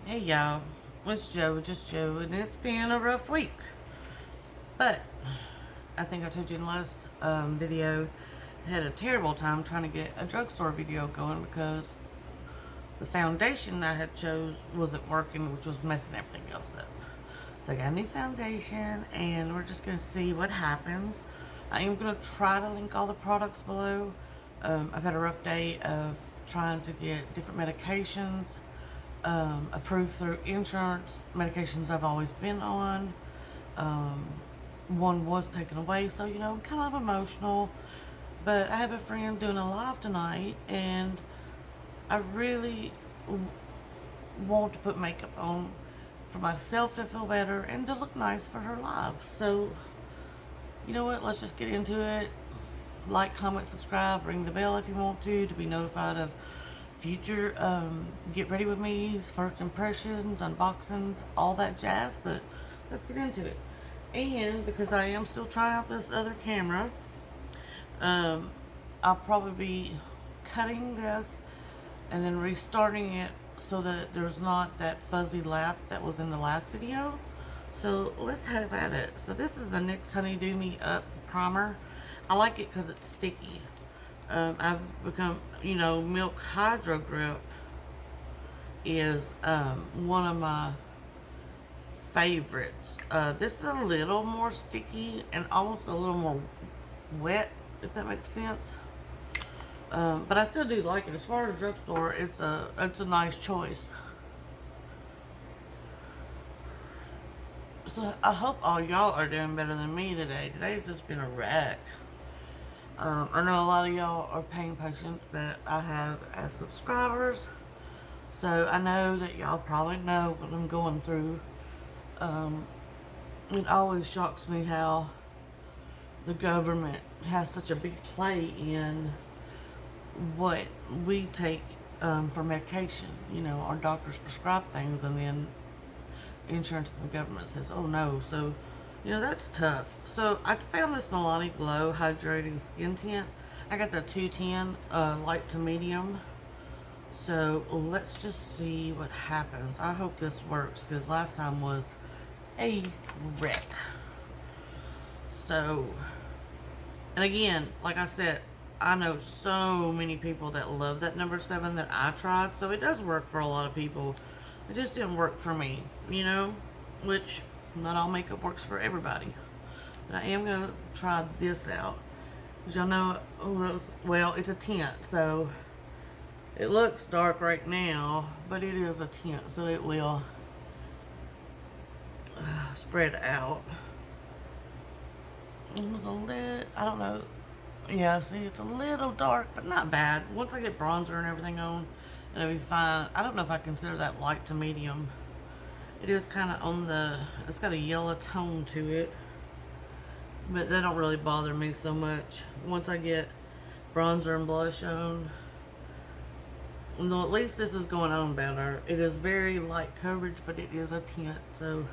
Hey y'all, it's Joe, just Joe, and it's been a rough week. But I think I told you in the last video, I had a terrible time trying to get a drugstore video going because the foundation I had chose wasn't working, which was messing everything else up. So I got a new foundation, and we're just going to see what happens. I am going to try to link all the products below. I've had a rough day of trying to get different medications approved through insurance, medications I've always been on. One was taken away, so I'm kind of emotional. But I have a friend doing a live tonight, and I really want to put makeup on for myself to feel better and to look nice for her live. So, you know what? Let's just get into it. Like, comment, subscribe, ring the bell if you want to be notified of future get ready with me's, first impressions, unboxings, all that jazz. But let's get into it. And because I am still trying out this other camera, I'll probably be cutting this and then restarting it so that there's not that fuzzy lap that was in the last video. So let's have at it. So this is the NYX Honeydew Me Up Primer. I like it because it's sticky. I've become, Milk Hydro Grip is one of my favorites. This is a little more sticky and almost a little more wet, if that makes sense. But I still do like it. As far as drugstore, it's a nice choice. So I hope all y'all are doing better than me today. Today's just been a wreck. I know a lot of y'all are paying patients that I have as subscribers. So I know that y'all probably know what I'm going through. It always shocks me how the government has such a big play in what we take for medication. Our doctors prescribe things, and then insurance and the government says, oh no. So that's tough. So I found this Milani Glow Hydrating Skin Tint. I got the 210 light to medium. So let's just see what happens. I hope this works because last time was a wreck. So, and again, like I said, I know so many people that love that number 7 that I tried. So it does work for a lot of people. It just didn't work for me, which not all makeup works for everybody. But I am going to try this out. As y'all know, well, it's a tint, so it looks dark right now, but it is a tint, so it will spread out. It was a little, I don't know. Yeah, see, it's a little dark, but not bad. Once I get bronzer and everything on, it'll be fine. I don't know if I consider that light to medium. It is kind of on it's got a yellow tone to it. But that don't really bother me so much. Once I get bronzer and blush on, no, at least this is going on better. It is very light coverage, but it is a tint, so.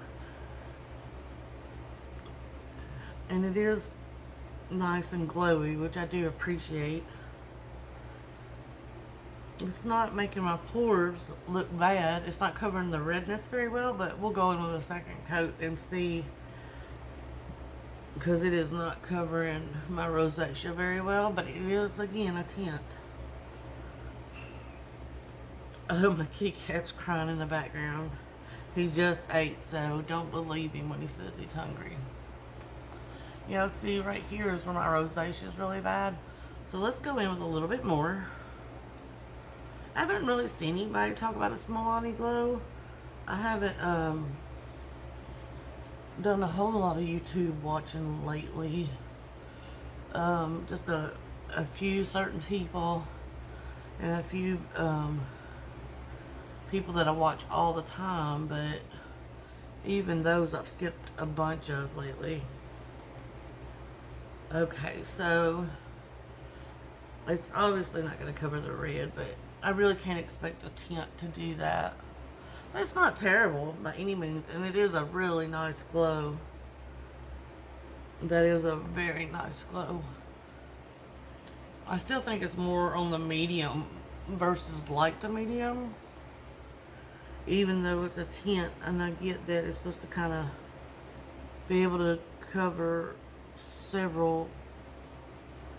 And it is nice and glowy, which I do appreciate. It's not making my pores look bad. It's not covering the redness very well, but we'll go in with a second coat and see, because it is not covering my rosacea very well, but it is, again, a tint. Oh, my kitty cat's crying in the background. He just ate, so don't believe him when he says he's hungry. Yeah, see, right here is where my rosacea is really bad. So let's go in with a little bit more. I haven't really seen anybody talk about this Milani Glow. I haven't done a whole lot of YouTube watching lately. Just a few certain people and a few people that I watch all the time, but even those I've skipped a bunch of lately. Okay, so it's obviously not going to cover the red, but I really can't expect a tint to do that. But it's not terrible by any means, and it is a really nice glow. That is a very nice glow. I still think it's more on the medium versus light to medium. even though it's a tint, and I get that it's supposed to kind of be able to cover several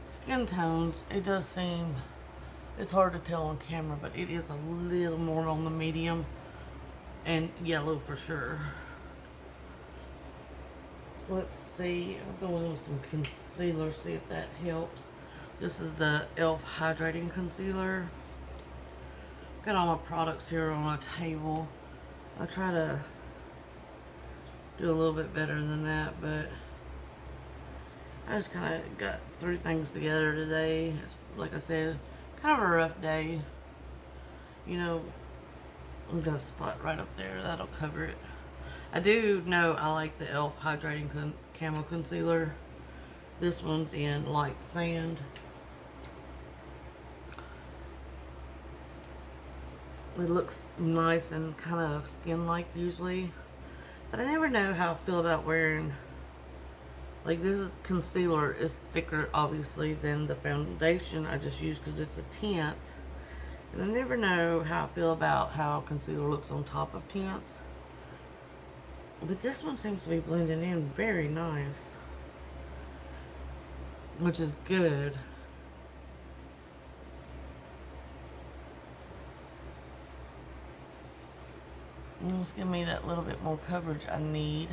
skin tones, it does seem, it's hard to tell on camera, but it is a little more on the medium and yellow for sure. Let's see, I'm going with some concealer, see if that helps. This is the e.l.f. Hydrating Concealer. Got all my products here on a table. I try to do a little bit better than that, but I just kind of got 3 things together today. Like I said, kind of a rough day. You know, I'm gonna spot right up there. That'll cover it. I do know I like the e.l.f. Hydrating Camo Concealer. This one's in Light Sand. It looks nice and kind of skin-like usually. But I never know how I feel about wearing, like, this concealer is thicker obviously than the foundation I just used because it's a tint. And I never know how I feel about how concealer looks on top of tints. But this one seems to be blending in very nice, which is good. Just give me that little bit more coverage I need.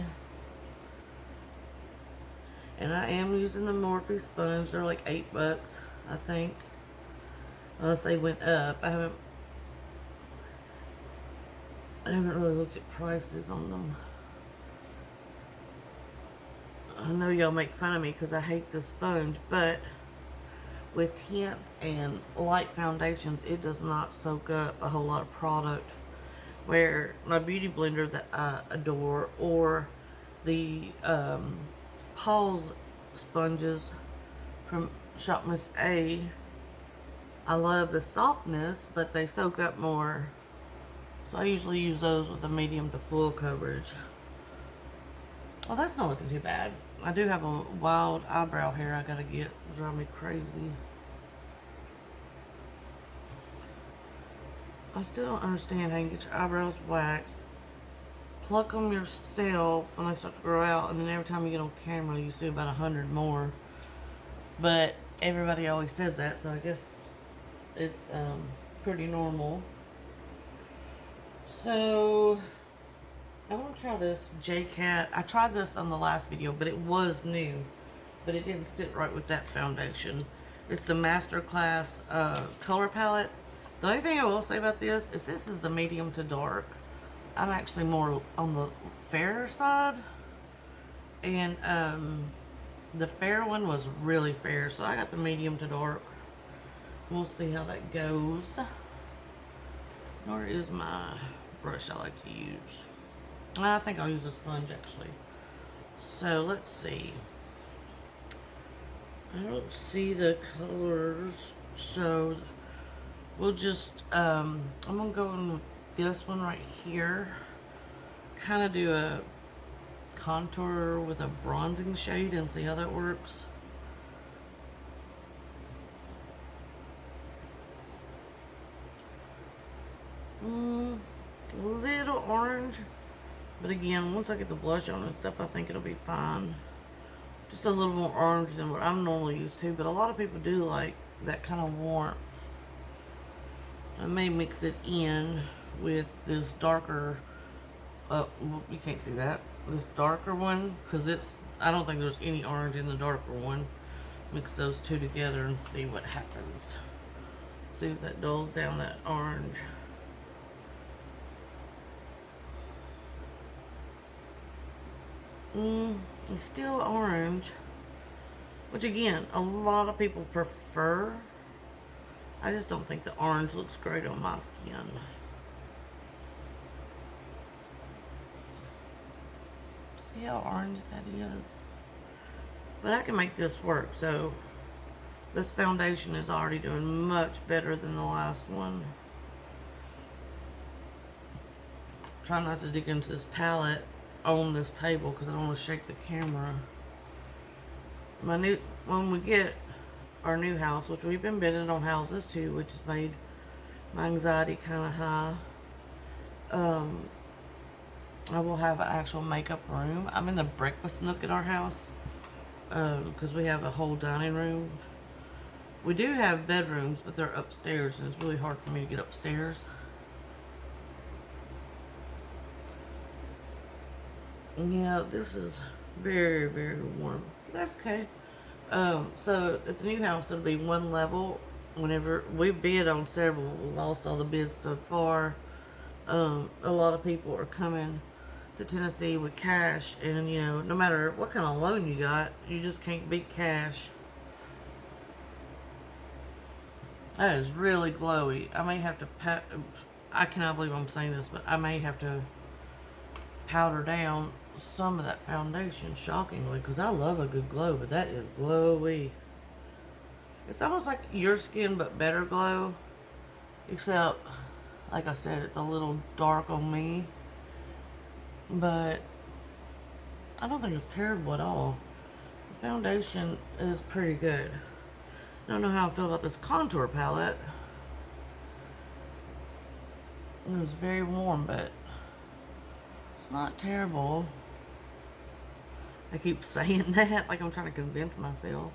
And I am using the Morphe sponge. They're like $8, I think. Unless they went up. I haven't really looked at prices on them. I know y'all make fun of me because I hate this sponge, but with tints and light foundations, it does not soak up a whole lot of product. Where my beauty blender that I adore, or the Paul's sponges from Shop Miss A, I love the softness, but they soak up more. So I usually use those with a medium to full coverage. Well, that's not looking too bad. I do have a wild eyebrow hair I gotta get. It'll drive me crazy. I still don't understand how you can get your eyebrows waxed, pluck them yourself when they start to grow out, and then every time you get on camera you see about 100 more. But everybody always says that, so I guess it's pretty normal. So I want to try this J-Cat. I tried this on the last video, but it was new, but it didn't sit right with that foundation. It's the Masterclass color palette. The only thing I will say about this is the medium to dark. I'm actually more on the fairer side, and the fair one was really fair, so I got the medium to dark. We'll see how that goes. Where is my brush I like to use? I think I'll use a sponge actually. So let's see. I don't see the colors, so we'll just, I'm going to go in with this one right here. Kind of do a contour with a bronzing shade and see how that works. A little orange. But again, once I get the blush on and stuff, I think it'll be fine. Just a little more orange than what I'm normally used to. But a lot of people do like that kind of warmth. I may mix it in with this darker, you can't see that, this darker one, because I don't think there's any orange in the darker one. Mix those two together and see what happens. See if that dulls down that orange. It's still orange, which again, a lot of people prefer. I just don't think the orange looks great on my skin. See how orange that is? But I can make this work, so this foundation is already doing much better than the last one. Try not to dig into this palette on this table because I don't want to shake the camera. When we get our new house, which we've been bidding on houses too, which has made my anxiety kind of high. I will have an actual makeup room. I'm in the breakfast nook at our house because we have a whole dining room. We do have bedrooms, but they're upstairs, and it's really hard for me to get upstairs. Yeah, this is very, very warm. That's okay. So at the new house, it'll be one level. Whenever we bid on several, we lost all the bids so far. A lot of people are coming to Tennessee with cash, and you know, no matter what kind of loan you got, you just can't beat cash. That is really glowy. I may have to I cannot believe I'm saying this, but I may have to powder down some of that foundation, shockingly, because I love a good glow, but that is glowy. It's almost like your skin, but better glow, except, like I said, it's a little dark on me, but I don't think it's terrible at all. The foundation is pretty good. I don't know how I feel about this contour palette. It was very warm, but it's not terrible. I keep saying that like I'm trying to convince myself.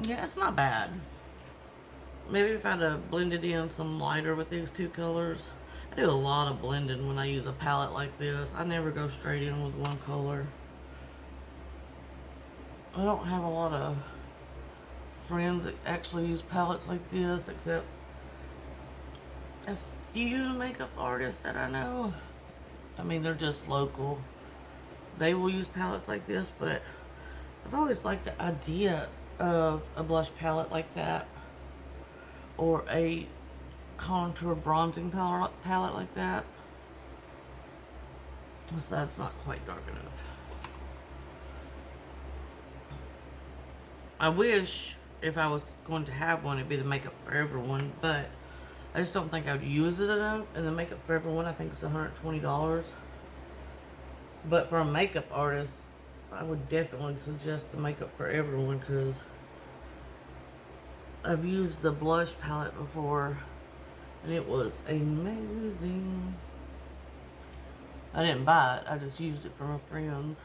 Yeah, it's not bad. Maybe if I'd have blended in some lighter with these two colors. I do a lot of blending when I use a palette like this. I never go straight in with one color. I don't have a lot of friends that actually use palettes like this, except a few makeup artists that I know. I mean, they're just local. They will use palettes like this, but I've always liked the idea of a blush palette like that, or a contour bronzing palette like that. So that's not quite dark enough. I wish if I was going to have one, it'd be the Makeup Forever one, but I just don't think I would use it enough. And the Makeup Forever one, I think it's $120. But for a makeup artist, I would definitely suggest the Makeup Forever one, because I've used the blush palette before, and it was amazing. I didn't buy it, I just used it for my friends.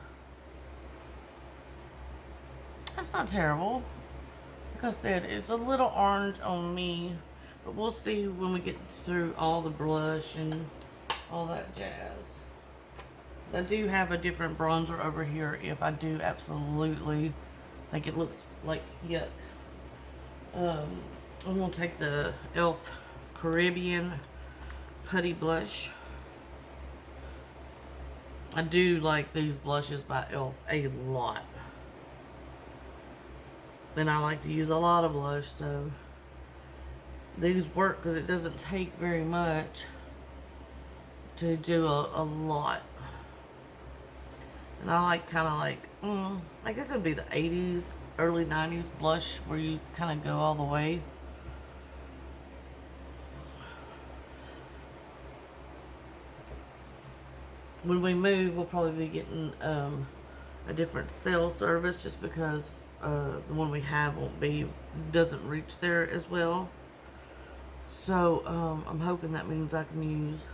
That's not terrible. Like I said, it's a little orange on me, but we'll see when we get through all the blush and all that jazz. I do have a different bronzer over here if I do absolutely think it looks like yuck. I'm going to take the e.l.f. Caribbean Putty Blush. I do like these blushes by e.l.f. a lot. And I like to use a lot of blush, so these work because it doesn't take very much to do a lot. And I like kind of like, I guess it would be the 80s, early 90s blush where you kind of go all the way. When we move, we'll probably be getting a different cell service, just because the one we have doesn't reach there as well. So I'm hoping that means I can use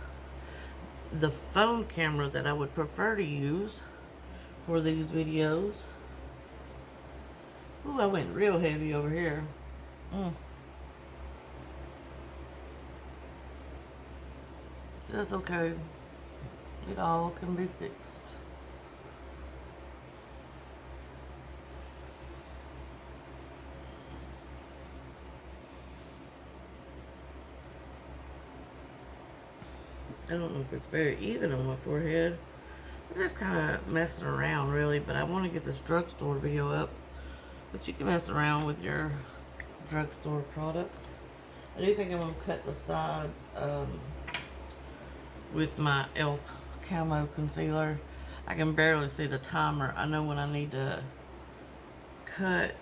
the phone camera that I would prefer to use for these videos. Ooh, I went real heavy over here. That's okay. It all can be fixed. I don't know if it's very even on my forehead. I'm just kind of messing around, really, but I want to get this drugstore video up. But you can mess around with your drugstore products. I do think I'm going to cut the sides with my e.l.f. Camo Concealer. I can barely see the timer. I know when I need to cut.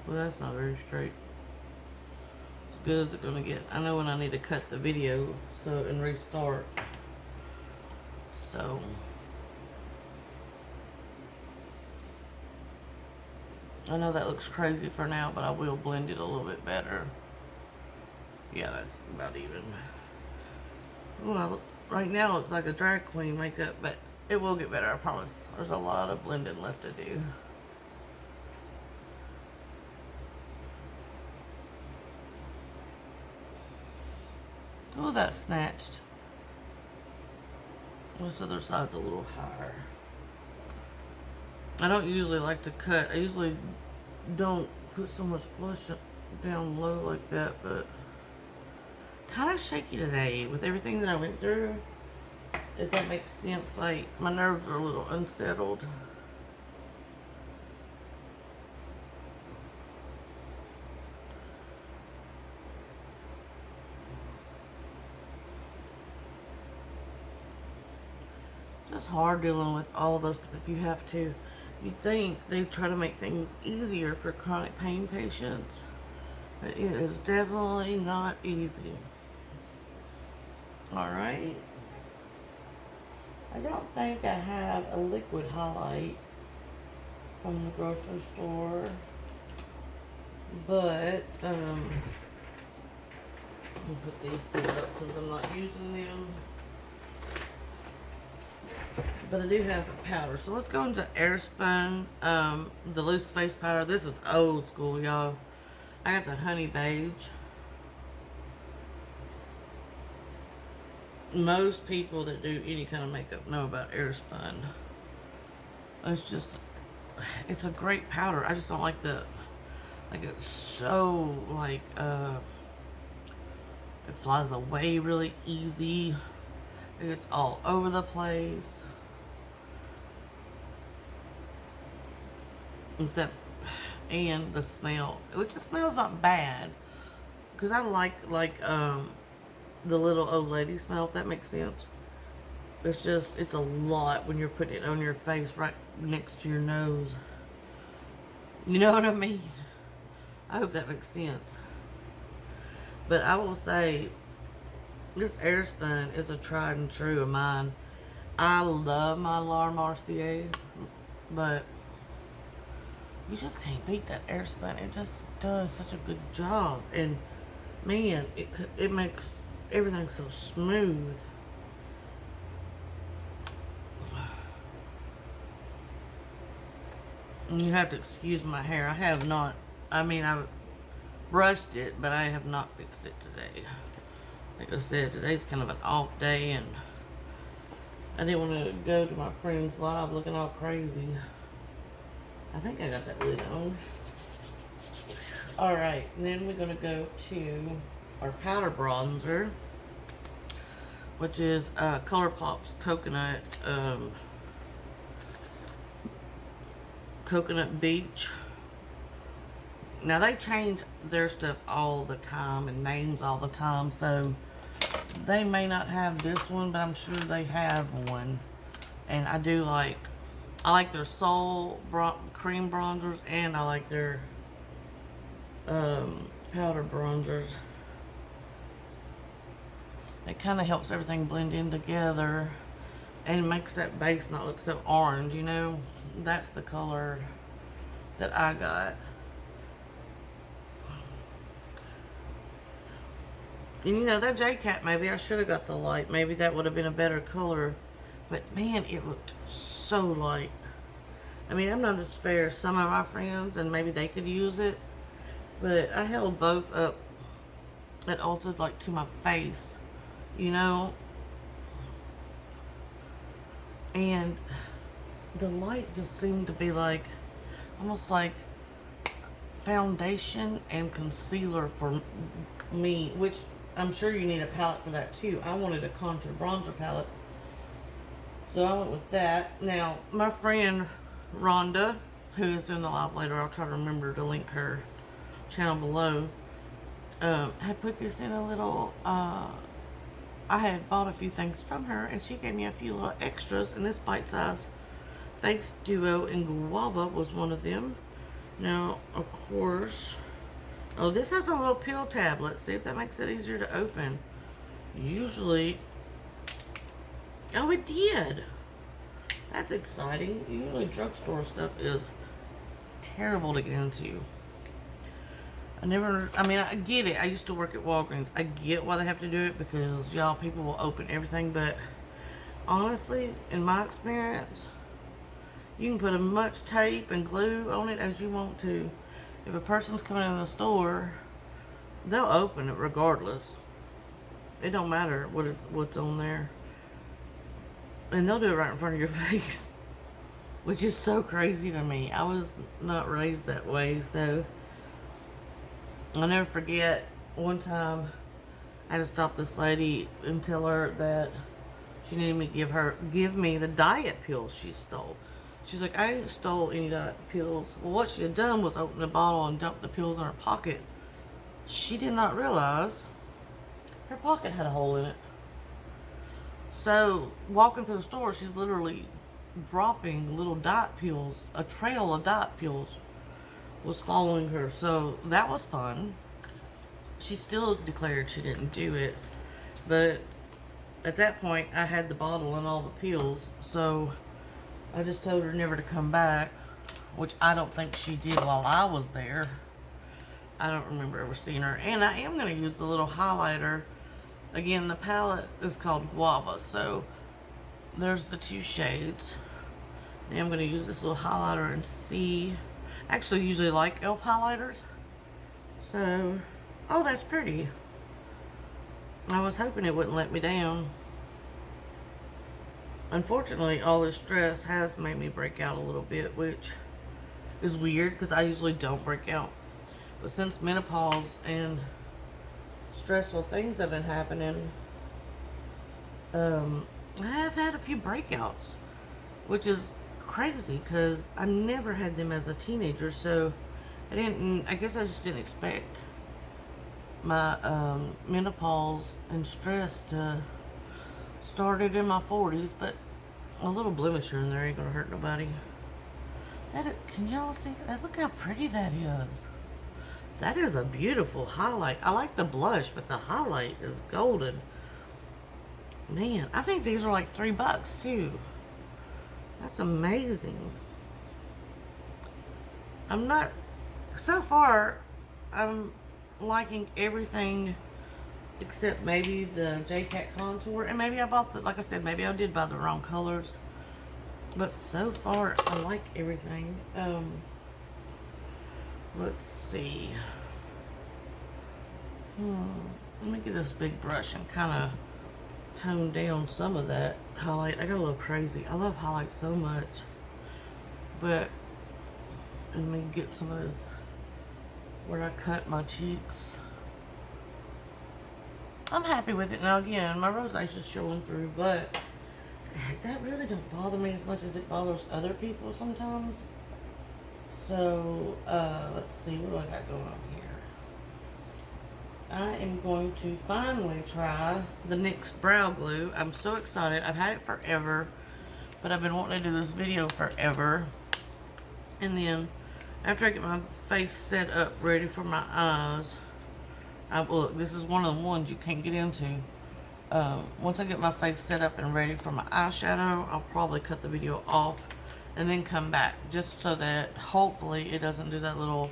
Well, that's not very straight. As good as it's gonna get. I know when I need to cut the video and restart. So I know that looks crazy for now, but I will blend it a little bit better. Yeah, that's about even. Well, right now it looks like a drag queen makeup, but it will get better, I promise. There's a lot of blending left to do. Oh, that snatched. This other side's a little higher. I don't usually like to cut. I usually don't put so much blush down low like that, but kind of shaky today with everything that I went through. If that makes sense, like my nerves are a little unsettled. It's hard dealing with all those if you have to. You'd think they try to make things easier for chronic pain patients, but it is definitely not easy. Alright. I don't think I have a liquid highlight from the grocery store, but I'll put these two up since I'm not using them. But I do have a powder. So let's go into AirSpun, the Loose Face Powder. This is old school, y'all. I got the honey beige. Most people that do any kind of makeup know about AirSpun. It's a great powder. I just don't like it's so, it flies away really easy. It's all over the place. And the smell, which the smell's not bad, because I like the little old lady smell, if that makes sense. It's a lot when you're putting it on your face right next to your nose. You know what I mean? I hope that makes sense. But I will say, this AirSpun is a tried and true of mine. I love my La Mercier, but you just can't beat that AirSpun. It just does such a good job, and man, it makes everything so smooth. And you have to excuse my hair. I have not. I mean, I've brushed it, but I have not fixed it today. Like I said, today's kind of an off day, and I didn't want to go to my friend's live looking all crazy. I think I got that lid on. Alright, and then we're going to go to our powder bronzer, which is ColourPop's Coconut Beach. Now, they change their stuff all the time and names all the time, so they may not have this one, but I'm sure they have one. And I like their Soul cream bronzers, and I like their powder bronzers. It kind of helps everything blend in together and makes that base not look so orange, you know. That's the color that I got. And you know, that J-Cat, maybe I should have got the light. Maybe that would have been a better color. But man, it looked so light. I mean, I'm not as fair as some of my friends, and maybe they could use it. But I held both up at Ulta, like, to my face, you know. And the light just seemed to be like, almost like foundation and concealer for me, which I'm sure you need a palette for that too. I wanted a contour bronzer palette, so I went with that. Now, my friend Rhonda, who is doing the live later, I'll try to remember to link her channel below, had put this in a little, I had bought a few things from her, and she gave me a few little extras, and this bite-size face duo in Guava was one of them. Now, of course, oh, this has a little pill tab. Let's see if that makes it easier to open. Usually, oh, it did. That's exciting. Usually drugstore stuff is terrible to get into. I mean, I get it. I used to work at Walgreens. I get why they have to do it because y'all people will open everything, but honestly, in my experience, you can put as much tape and glue on it as you want to. If a person's coming in the store, they'll open it regardless. It don't matter what's on there. And they'll do it right in front of your face, which is so crazy to me. I was not raised that way, so I'll never forget one time I had to stop this lady and tell her that she needed me to give me the diet pills she stole. She's like, I ain't stole any diet pills. Well, what she had done was open the bottle and dump the pills in her pocket. She did not realize her pocket had a hole in it. So, walking through the store, she's literally dropping little diet pills. A trail of diet pills was following her. So, that was fun. She still declared she didn't do it. But at that point, I had the bottle and all the pills. So, I just told her never to come back, which I don't think she did while I was there. I don't remember ever seeing her. And I am going to use the little highlighter. Again, the palette is called Guava, so there's the 2 shades. And I'm going to use this little highlighter and see. I actually usually like e.l.f. highlighters. So, oh, that's pretty. I was hoping it wouldn't let me down. Unfortunately, all this stress has made me break out a little bit, which is weird because I usually don't break out. But since menopause and stressful things have been happening, I have had a few breakouts, which is crazy because I never had them as a teenager, so I guess I just didn't expect my menopause and stress to started in my 40s, but a little blemish here and there ain't gonna hurt nobody. Can y'all see that? Look how pretty that is. That is a beautiful highlight. I like the blush, but the highlight is golden. Man, I think these are like $3 too. That's amazing. So far, I'm liking everything except maybe the J-Cat contour. And maybe I bought like I said, maybe I did buy the wrong colors. But so far, I like everything. Let's see. Let me get this big brush and kind of tone down some of that highlight. I got a little crazy. I love highlights so much. But let me get some of this where I cut my cheeks. I'm happy with it. Now again, my rosacea is showing through, but that really don't bother me as much as it bothers other people sometimes. So, let's see, what do I got going on here? I am going to finally try the NYX Brow Glue. I'm so excited. I've had it forever, but I've been wanting to do this video forever. And then, after I get my face set up, ready for my eyes, look, this is one of the ones you can't get into. Once I get my face set up and ready for my eyeshadow, I'll probably cut the video off and then come back, just so that hopefully it doesn't do that little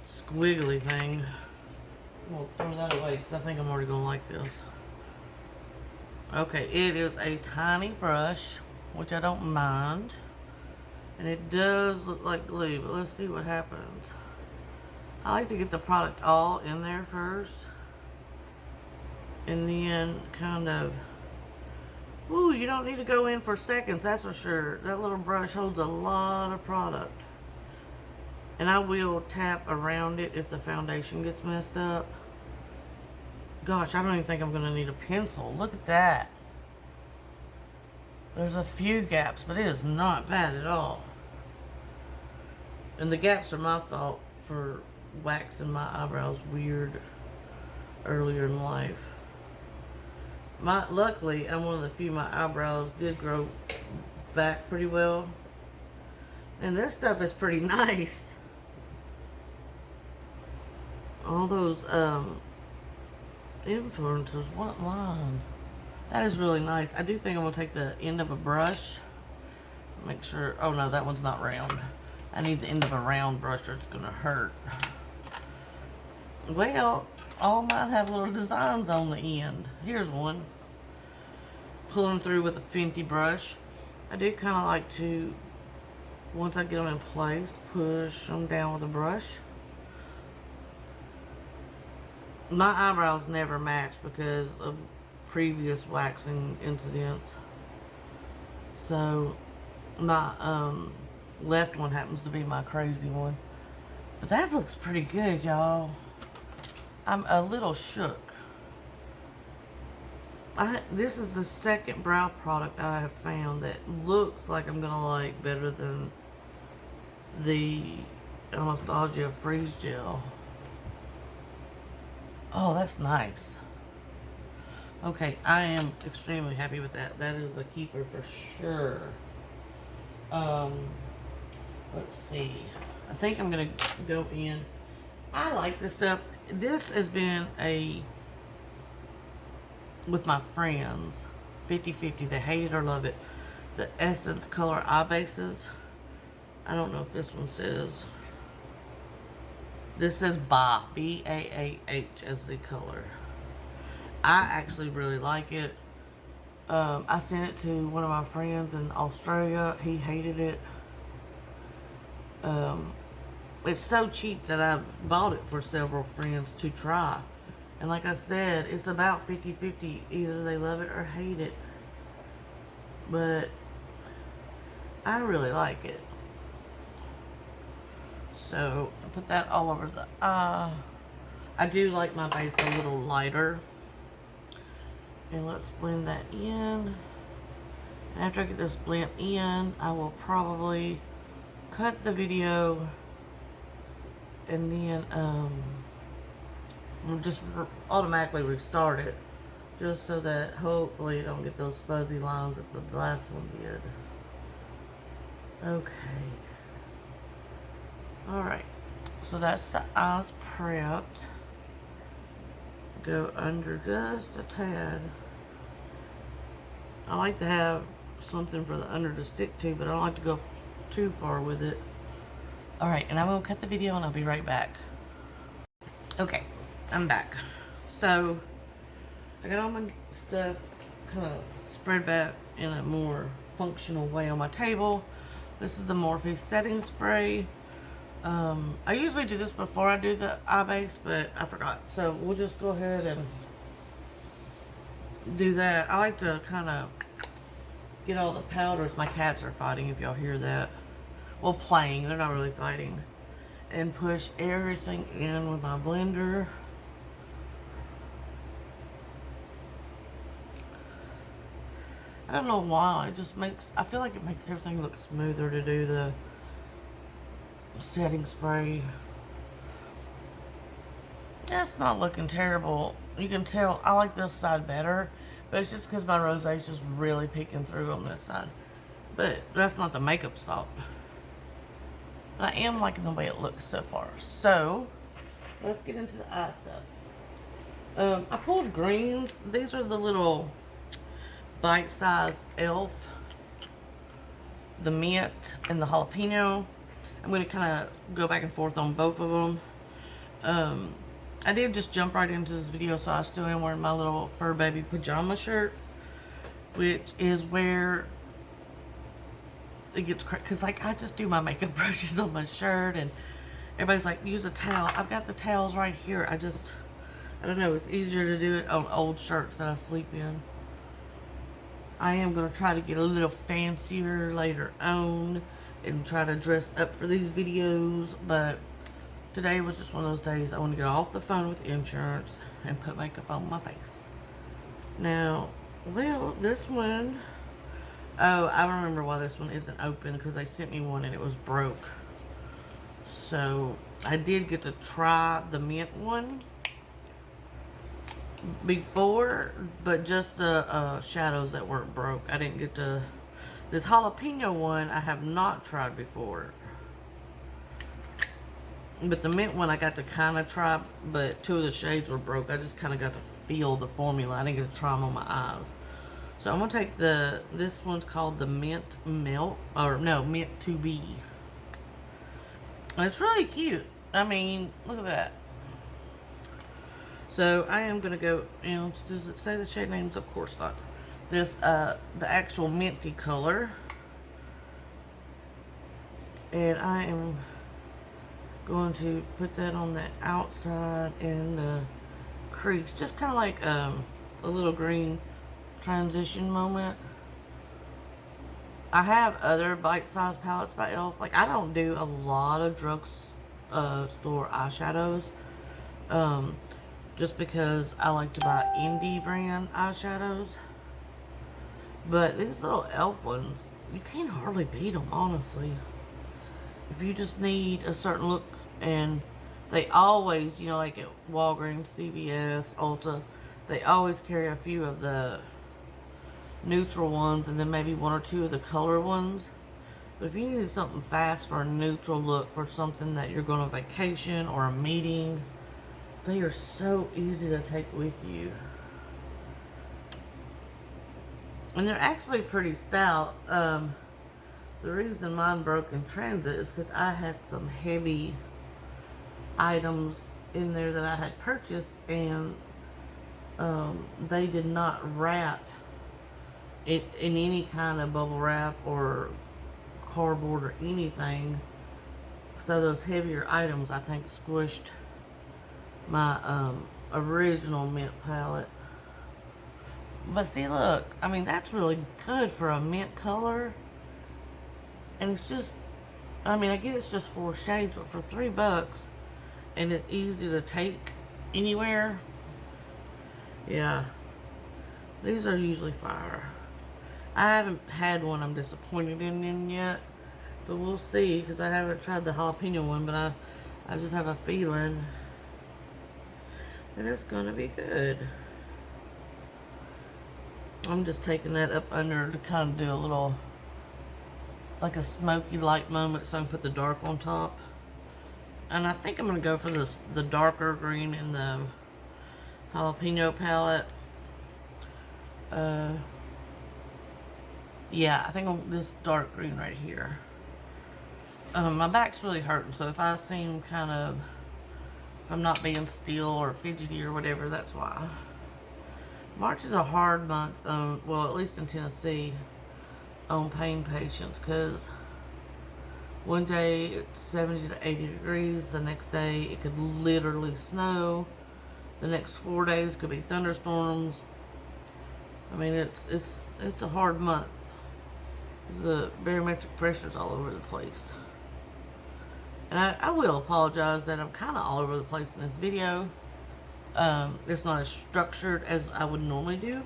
squiggly thing. We'll throw that away because I think I'm already gonna like this. Okay, it is a tiny brush, which I don't mind, and it does look like glue, but let's see what happens. I like to get the product all in there first, and then kind of, ooh, you don't need to go in for seconds, that's for sure. That little brush holds a lot of product. And I will tap around it if the foundation gets messed up. Gosh, I don't even think I'm going to need a pencil. Look at that. There's a few gaps, but it is not bad at all. And the gaps are my fault for waxing my eyebrows weird earlier in life. Luckily, I'm one of the few my eyebrows did grow back pretty well. And this stuff is pretty nice. All those influencers, what line? That is really nice. I do think I'm going to take the end of a brush. Make sure, oh no, that one's not round. I need the end of a round brush or it's going to hurt. Well, all mine have little designs on the end. Here's one. Pulling through with a Fenty brush. I do kind of like to, once I get them in place, push them down with a brush. My eyebrows never match because of previous waxing incidents. So my left one happens to be my crazy one. But that looks pretty good, y'all. I'm a little shook. This is the second brow product I have found that looks like I'm gonna like better than the Nostalgia Freeze Gel. Oh, that's nice. Okay, I am extremely happy with that. That is a keeper for sure. Let's see. I think I'm gonna go in. I like this stuff. This has been with my friends, 50-50. They hate it or love it. The Essence Color Eye Bases. I don't know if this one says. This says BAAH, B-A-A-H as the color. I actually really like it. I sent it to one of my friends in Australia. He hated it. It's so cheap that I bought it for several friends to try. And like I said, it's about 50-50. Either they love it or hate it. But I really like it. So, I put that all over the eye. I do like my base a little lighter. And let's blend that in. After I get this blend in, I will probably cut the video and then just automatically restart it, just so that hopefully you don't get those fuzzy lines that the last one did. Okay. Alright, so that's the eyes prepped. Go under just a tad. I like to have something for the under to stick to, but I don't like to go too far with it. Alright, and I'm going to cut the video and I'll be right back. Okay, I'm back. So, I got all my stuff kind of spread back in a more functional way on my table. This is the Morphe setting spray. I usually do this before I do the eye base, but I forgot. So, we'll just go ahead and do that. I like to kind of get all the powders. My cats are fighting, if y'all hear that. Well, playing. They're not really fighting. And push everything in with my blender. I don't know why. It just makes, I feel like it makes everything look smoother to do the setting spray. That's not looking terrible. You can tell I like this side better, but it's just because my rosé is just really peeking through on this side. But that's not the makeup's fault. But I am liking the way it looks so far. So, let's get into the eye stuff. I pulled greens. These are the little bite-sized elf. The mint and the jalapeno. I'm going to kind of go back and forth on both of them. I did just jump right into this video, so I still am wearing my little fur baby pajama shirt, which is where it gets crazy, because like I just do my makeup brushes on my shirt, and everybody's like, use a towel. I've got the towels right here. I don't know, it's easier to do it on old shirts that I sleep in. I am going to try to get a little fancier later on and try to dress up for these videos, but today was just one of those days I want to get off the phone with insurance and put makeup on my face. Now, well, this one, oh, I remember why this one isn't open, because they sent me one and it was broke. So, I did get to try the mint one before, but just the shadows that weren't broke. I didn't get to, this jalapeno one I have not tried before. But the mint one I got to kind of try, but two of the shades were broke. I just kind of got to feel the formula. I didn't get to try them on my eyes. So I'm going to take this one's called the Mint Melt, or no, Mint to Be. And it's really cute. I mean, look at that. So I am going to go, does it say the shade names? Of course not. This, the actual minty color. And I am going to put that on the outside in the crease. Just kind of like a little green transition moment. I have other bite-sized palettes by e.l.f. Like, I don't do a lot of drugstore eyeshadows. Just because I like to buy indie brand eyeshadows. But these little e.l.f. ones, you can't hardly beat them, honestly. If you just need a certain look, and they always, like at Walgreens, CVS, Ulta, they always carry a few of the neutral ones and then maybe one or two of the color ones. But if you need something fast for a neutral look, for something that you're going on vacation or a meeting, they are so easy to take with you. And they're actually pretty stout. The reason mine broke in transit is because I had some heavy items in there that I had purchased, and they did not wrap it in any kind of bubble wrap or cardboard or anything. So those heavier items, I think, squished my original mint palette. But see, look, I mean, that's really good for a mint color. And it's just, I mean, I get it's just 4 shades, but for $3, and it's easy to take anywhere. Yeah, these are usually fire. I haven't had one I'm disappointed in yet, but we'll see, because I haven't tried the jalapeno one, but I just have a feeling that it's going to be good. I'm just taking that up under to kind of do a little, like a smoky light moment, so I can put the dark on top. And I think I'm going to go for the darker green in the jalapeno palette. Yeah, I think I'm this dark green right here. My back's really hurting, so if I seem kind of, if I'm not being still or fidgety or whatever, that's why. March is a hard month, well, at least in Tennessee, on pain patients, because one day it's 70 to 80 degrees, the next day it could literally snow, the next 4 days could be thunderstorms. I mean, it's a hard month. The barometric pressure's all over the place. And I will apologize that I'm kind of all over the place in this video. It's not as structured as I would normally do.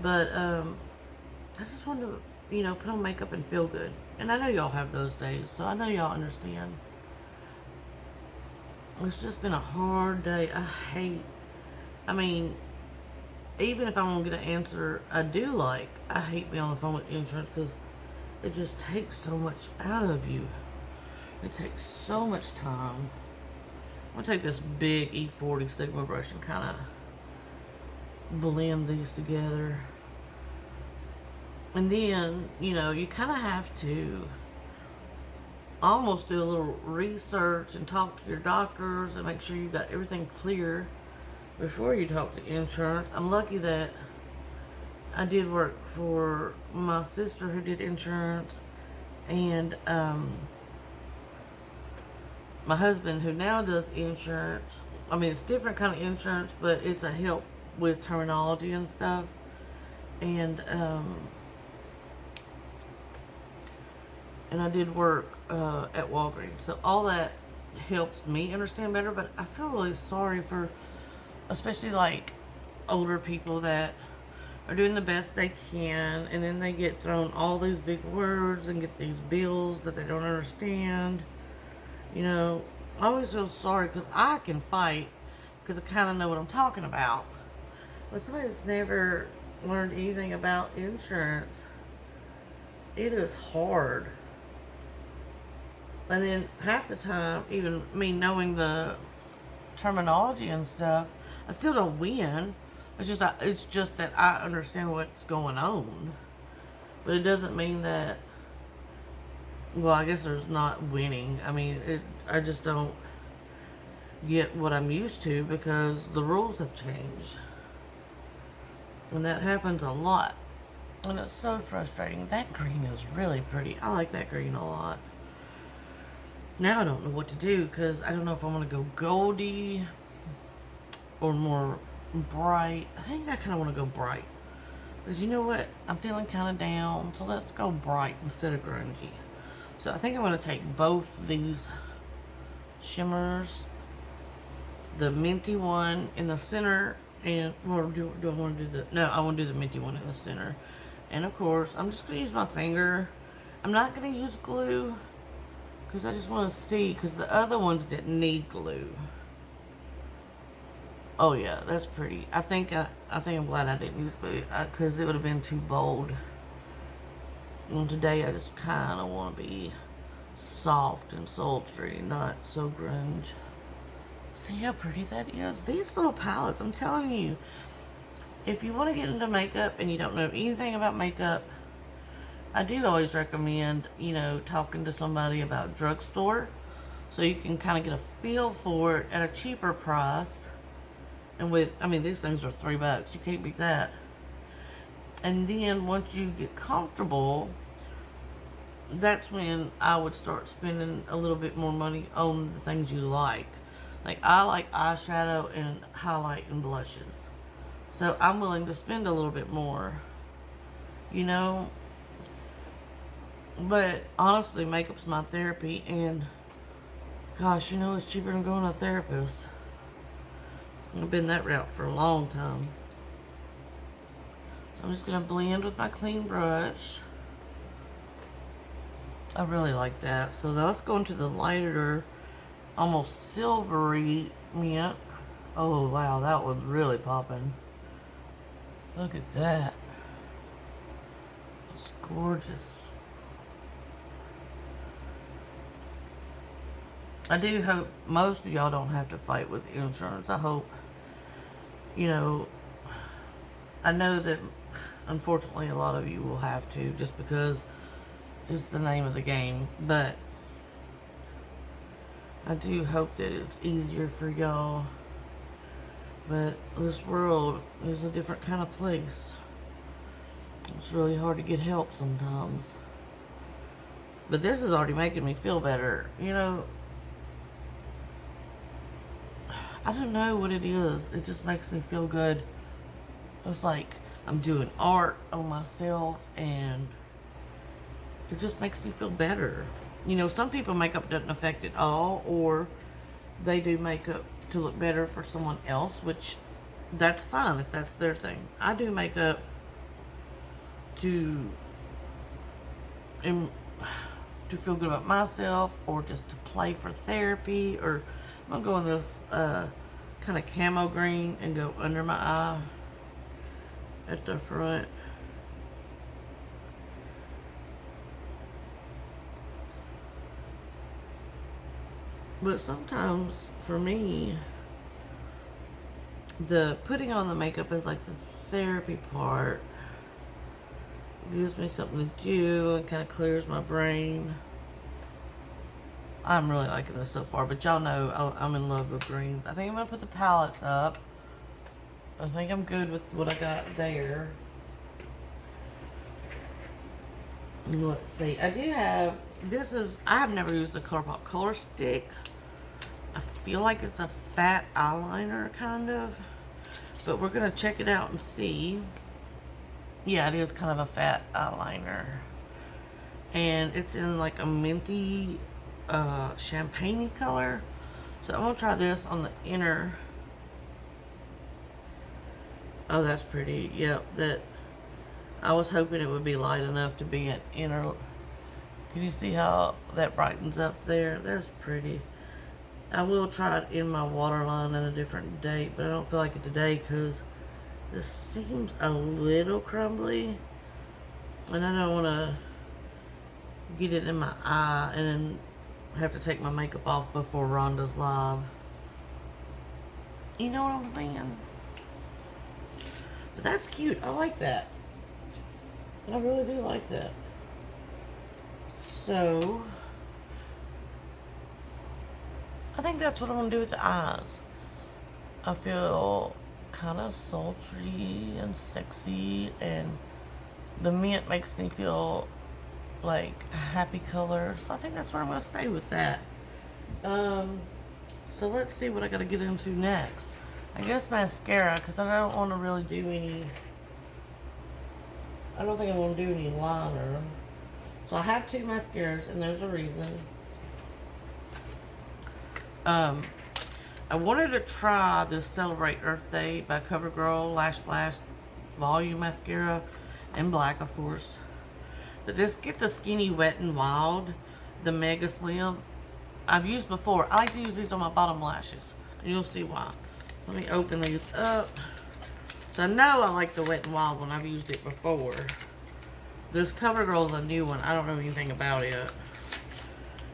But, I just wanted to, put on makeup and feel good. And I know y'all have those days, so I know y'all understand. It's just been a hard day. I mean, even if I won't get an answer I hate being on the phone with insurance, because it just takes so much out of you. It takes so much time. I'm going to take this big E40 Sigma brush and kind of blend these together. And then, you kind of have to almost do a little research and talk to your doctors and make sure you got everything clear before you talk to insurance. I'm lucky that I did work for my sister who did insurance, and my husband who now does insurance. I mean, it's different kind of insurance, but it's a help with terminology and stuff. And I did work at Walgreens, so all that helps me understand better. But I feel really sorry for, especially like older people that are doing the best they can, and then they get thrown all these big words and get these bills that they don't understand. I always feel sorry, because I can fight because I kind of know what I'm talking about. But somebody that's never learned anything about insurance, it is hard. And then half the time, even me knowing the terminology and stuff, I still don't win. It's just that I understand what's going on. But it doesn't mean that well, I guess there's not winning. I mean, I just don't get what I'm used to because the rules have changed. And that happens a lot. And it's so frustrating. That green is really pretty. I like that green a lot. Now I don't know what to do because I don't know if I want to go goldy or more bright. I think I kind of want to go bright. Because you know what? I'm feeling kind of down. So let's go bright instead of grungy. So I think I'm going to take both these shimmers. The minty one in the center. And, or do I want to do the... No, I want to do the minty one in the center. And of course, I'm just going to use my finger. I'm not going to use glue. Because I just want to see. Because the other ones didn't need glue. Oh yeah, that's pretty. I think I'm glad I didn't use glue. Because it would have been too bold. And today I just kind of want to be soft and sultry. Not so grunge. See how pretty that is? These little palettes, I'm telling you. If you want to get into makeup and you don't know anything about makeup, I do always recommend, you know, talking to somebody about Drugstore. So you can kind of get a feel for it at a cheaper price. And with, I mean, these things are $3. You can't beat that. And then once you get comfortable, that's when I would start spending a little bit more money on the things you like. Like, I like eyeshadow and highlight and blushes. So I'm willing to spend a little bit more, you know. But honestly, makeup's my therapy, and gosh, you know, it's cheaper than going to a therapist. I've been that route for a long time. So I'm just going to blend with my clean brush. I really like that. So now let's go into the lighter, almost silvery mint. Oh wow, that one's really popping. Look at that. It's gorgeous. I do hope most of y'all don't have to fight with insurance. I hope, you know, I know that unfortunately a lot of you will have to just because it's the name of the game, but I do hope that it's easier for y'all. But this world is a different kind of place. It's really hard to get help sometimes. But this is already making me feel better. You know, I don't know what it is. It just makes me feel good. It's like I'm doing art on myself and it just makes me feel better. You know, some people makeup doesn't affect it all, or they do makeup to look better for someone else, which that's fine if that's their thing. I do makeup to feel good about myself, or just to play for therapy. Or I'm gonna go in this kind of camo green and go under my eye at the front. But sometimes, for me, the putting on the makeup is like the therapy part. It gives me something to do and kind of clears my brain. I'm really liking this so far, but y'all know I'm in love with greens. I think I'm going to put the palettes up. I think I'm good with what I got there. And let's see. I do have, I have never used the ColourPop Color Stick. I feel like it's a fat eyeliner, kind of. But we're going to check it out and see. Yeah, it is kind of a fat eyeliner. And it's in like a minty, champagne-y color. So I'm going to try this on the inner. Oh, that's pretty. Yep, I was hoping it would be light enough to be an inner. Can you see how that brightens up there? That's pretty. I will try it in my waterline at a different date, but I don't feel like it today because this seems a little crumbly. And I don't want to get it in my eye and then have to take my makeup off before Rhonda's live. You know what I'm saying? But that's cute. I like that. I really do like that. So, I think that's what I'm going to do with the eyes. I feel kind of sultry and sexy, and the mint makes me feel like a happy color. So I think that's where I'm going to stay with that. So let's see what I got to get into next. I guess mascara, because I don't want to really do any, I don't think I'm going to do any liner. So I have 2 mascaras, and there's a reason. I wanted to try this Celebrate Earth Day by CoverGirl Lash Blast Volume Mascara, in black, of course. But this Get the Skinny Wet and Wild, the Megaslim, I've used before. I like to use these on my bottom lashes, and you'll see why. Let me open these up. So I know I like the Wet and Wild one. I've used it before. This CoverGirl is a new one. I don't know anything about it.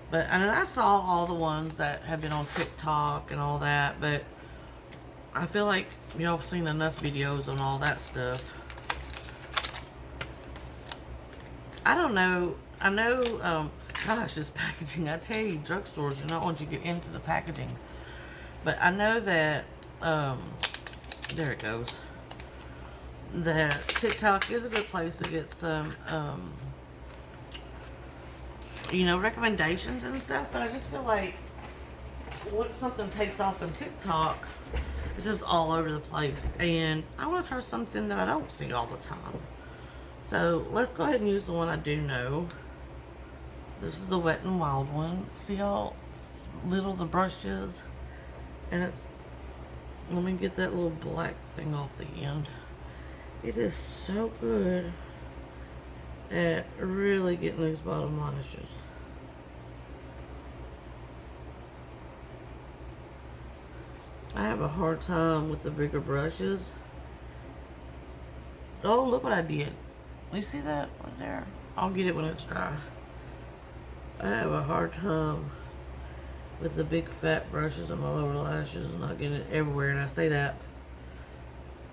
But and I saw all the ones that have been on TikTok and all that, but I feel like y'all have seen enough videos on all that stuff. I don't know. I know, gosh, this packaging. I tell you, drugstores do not want you to get into the packaging. But I know that, there it goes. That TikTok is a good place to get some, you know, recommendations and stuff. But I just feel like once something takes off on TikTok, it's just all over the place. And I want to try something that I don't see all the time. So let's go ahead and use the one I do know. This is the Wet and Wild one. See how little the brush is? And it's, let me get that little black thing off the end. It is so good at really getting these bottom lashes. I have a hard time with the bigger brushes. Oh, look what I did. You see that right there? I'll get it when it's dry. I have a hard time with the big fat brushes on my lower lashes and not getting it everywhere. And I say that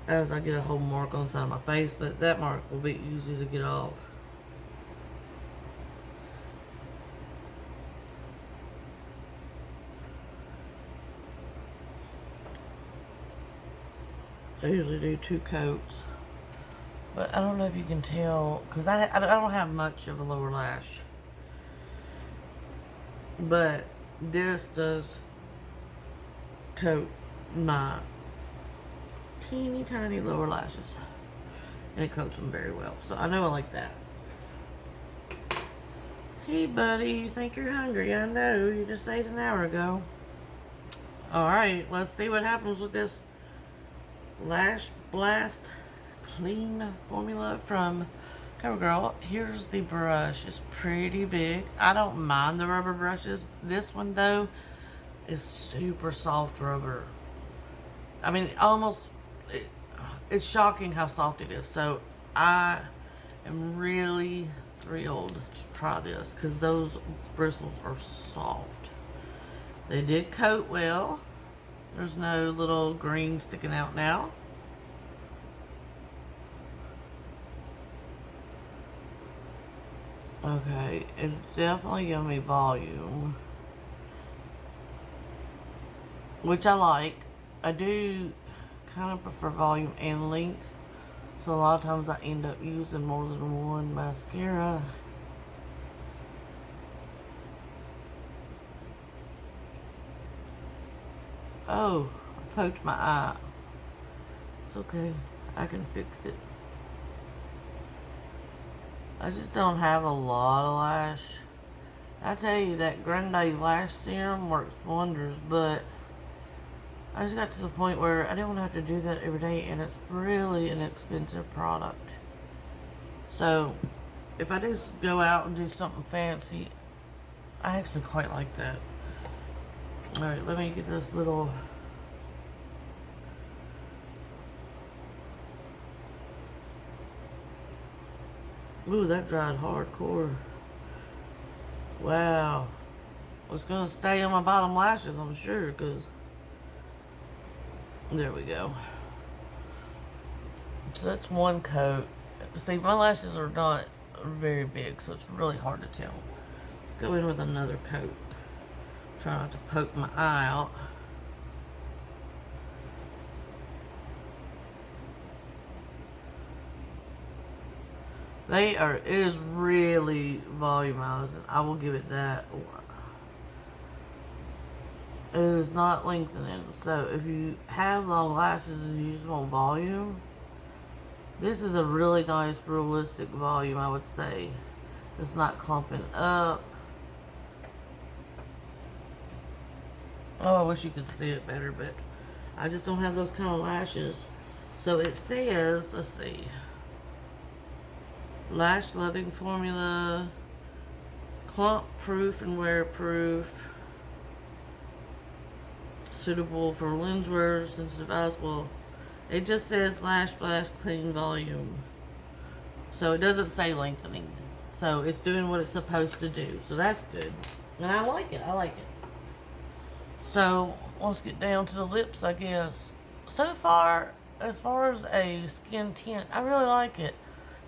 as I get a whole mark on the side of my face, but that mark will be easy to get off. I usually do 2 coats. But I don't know if you can tell, because I don't have much of a lower lash. But this does coat my teeny tiny lower lashes. And it coats them very well. So I know I like that. Hey buddy, you think you're hungry? I know, you just ate an hour ago. Alright, let's see what happens with this Lash Blast Clean formula from CoverGirl. Here's the brush. It's pretty big. I don't mind the rubber brushes. This one though is super soft rubber. I mean, almost, it's shocking how soft it is. So I am really thrilled to try this because those bristles are soft. They did coat well. There's no little green sticking out now. Okay, it's definitely giving me volume, which I like. I do kind of prefer volume and length, so a lot of times I end up using more than one mascara. Oh, I poked my eye. It's okay, I can fix it. I just don't have a lot of lash. I tell you, that Grwm lash serum works wonders, but I just got to the point where I didn't want to have to do that every day, and it's really an expensive product. So, if I just go out and do something fancy, I actually quite like that. Alright, let me get this little... Ooh, that dried hardcore. Wow. Well, it's going to stay on my bottom lashes, I'm sure, because... There we go. So that's one coat. See, my lashes are not very big, so it's really hard to tell. Let's go in with another coat. Try not to poke my eye out. It is really volumizing. I will give it that. It is not lengthening. So if you have long lashes and you just want volume, this is a really nice realistic volume, I would say. It's not clumping up. Oh, I wish you could see it better, but I just don't have those kind of lashes. So it says, let's see, lash loving formula, clump proof and wear proof, suitable for lens wearers, sensitive eyes. Well, it just says lash blast clean volume. So it doesn't say lengthening. So it's doing what it's supposed to do. So that's good. And I like it. I like it. So let's get down to the lips, I guess. So far, as far as a skin tint, I really like it.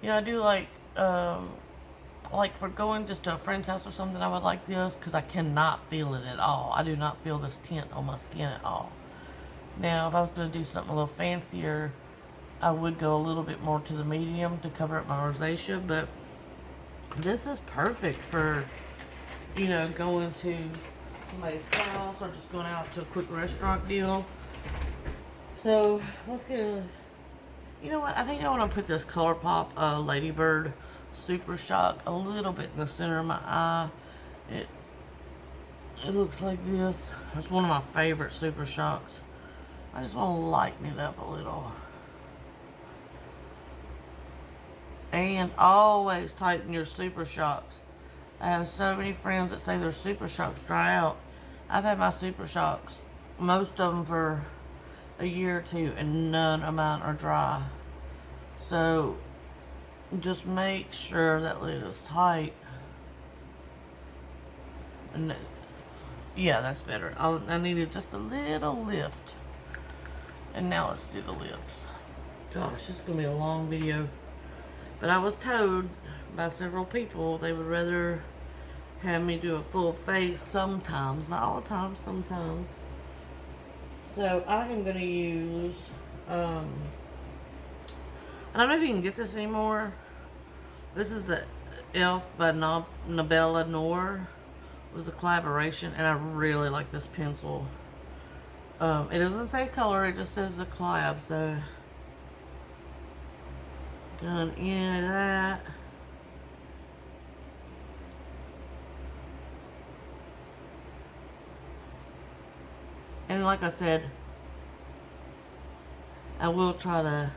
You know, I do like for going just to a friend's house or something, I would like this because I cannot feel it at all. I do not feel this tint on my skin at all. Now, if I was going to do something a little fancier, I would go a little bit more to the medium to cover up my rosacea, but this is perfect for, you know, going to somebody's house or just going out to a quick restaurant deal. So, let's get a... You know what? I think I want to put this ColourPop Ladybird Super Shock a little bit in the center of my eye. It looks like this. It's one of my favorite Super Shocks. I just want to lighten it up a little. And always tighten your Super Shocks. I have so many friends that say their Super Shocks dry out. I've had my Super Shocks, most of them for a year or two, and none of mine are dry. So just make sure that lid is tight. And yeah, that's better. I needed just a little lift. And now let's do the lips. Gosh, this is going to be a long video. But I was told by several people they would rather have me do a full face sometimes. Not all the time, sometimes. So I am going to use, I don't know if you can get this anymore. This is the e.l.f. by Nabela Noor. It was a collaboration, and I really like this pencil. It doesn't say color, it just says the collab, so done any of that. And like I said, I will try to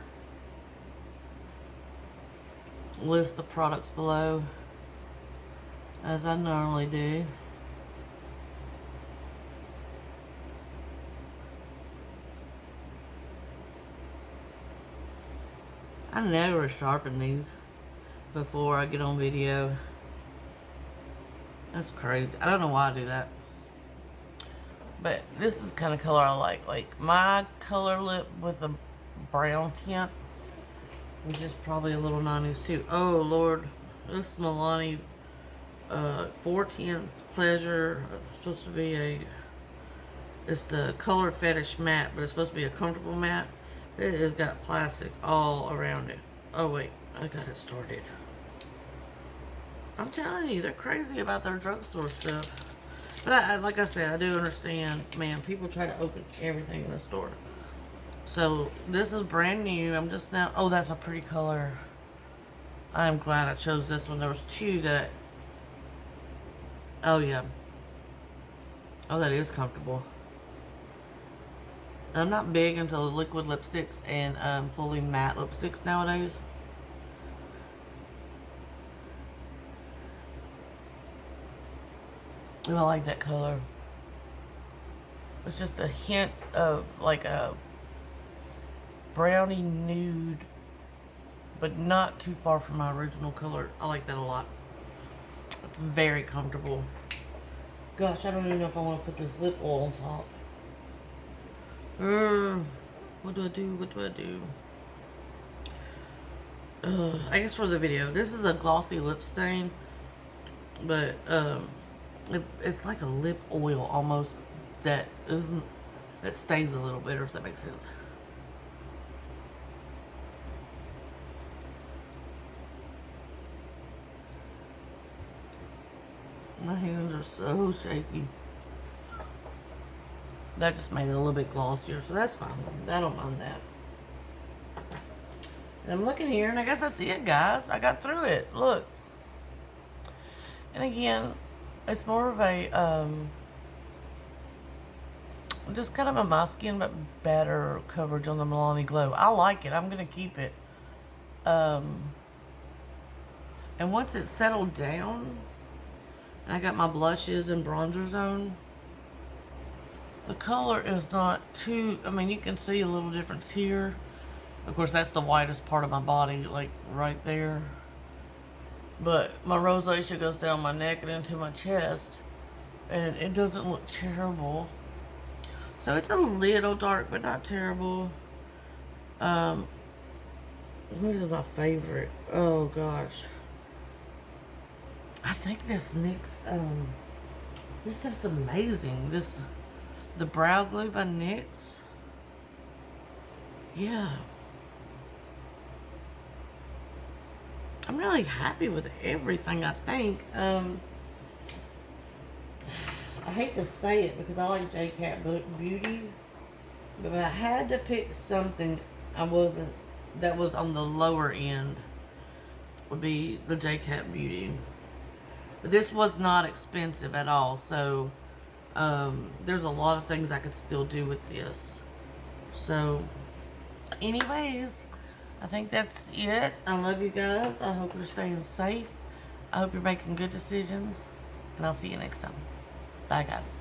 list the products below, as I normally do. I never sharpen these before I get on video. That's crazy. I don't know why I do that. But this is the kind of color I like. Like my color lip with a brown tint, which is probably a little 90s too. Oh Lord, this Milani 410 Pleasure. It's supposed to be it's the color Fetish matte, but it's supposed to be a comfortable matte. It has got plastic all around it. Oh wait, I got it started. I'm telling you, they're crazy about their drugstore stuff. But like I said, I do understand, man, people try to open everything in the store. So this is brand new. I'm just now, oh, that's a pretty color. I'm glad I chose this one. There was two that, oh yeah. Oh, that is comfortable. I'm not big into liquid lipsticks and fully matte lipsticks nowadays. And I like that color. It's just a hint of like a brownie nude, but not too far from my original color. I like that a lot. It's very comfortable. Gosh, I don't even know if I want to put this lip oil on top. What do I do? What do I do? I guess for the video, this is a glossy lip stain, but It's like a lip oil almost that stays a little better, if that makes sense. My hands are so shaky. That just made it a little bit glossier, so that's fine. I don't mind that. And I'm looking here, and I guess that's it, guys. I got through it. Look. And again, it's more of a, just kind of a my skin, but better coverage on the Milani Glow. I like it. I'm going to keep it. And once it's settled down, and I got my blushes and bronzers on, the color is not too, I mean, you can see a little difference here. Of course, that's the whitest part of my body, like right there. But my rosacea goes down my neck and into my chest, and it doesn't look terrible. So it's a little dark, but not terrible. What is my favorite? Oh gosh, I think this NYX, this stuff's amazing. The Brow Glue by NYX. Yeah. I'm really happy with everything, I think. I hate to say it because I like J-Cat Beauty, but if I had to pick something that was on the lower end, would be the J-Cat Beauty. But this was not expensive at all, so there's a lot of things I could still do with this. So, anyways, I think that's it. I love you guys. I hope you're staying safe. I hope you're making good decisions. And I'll see you next time. Bye, guys.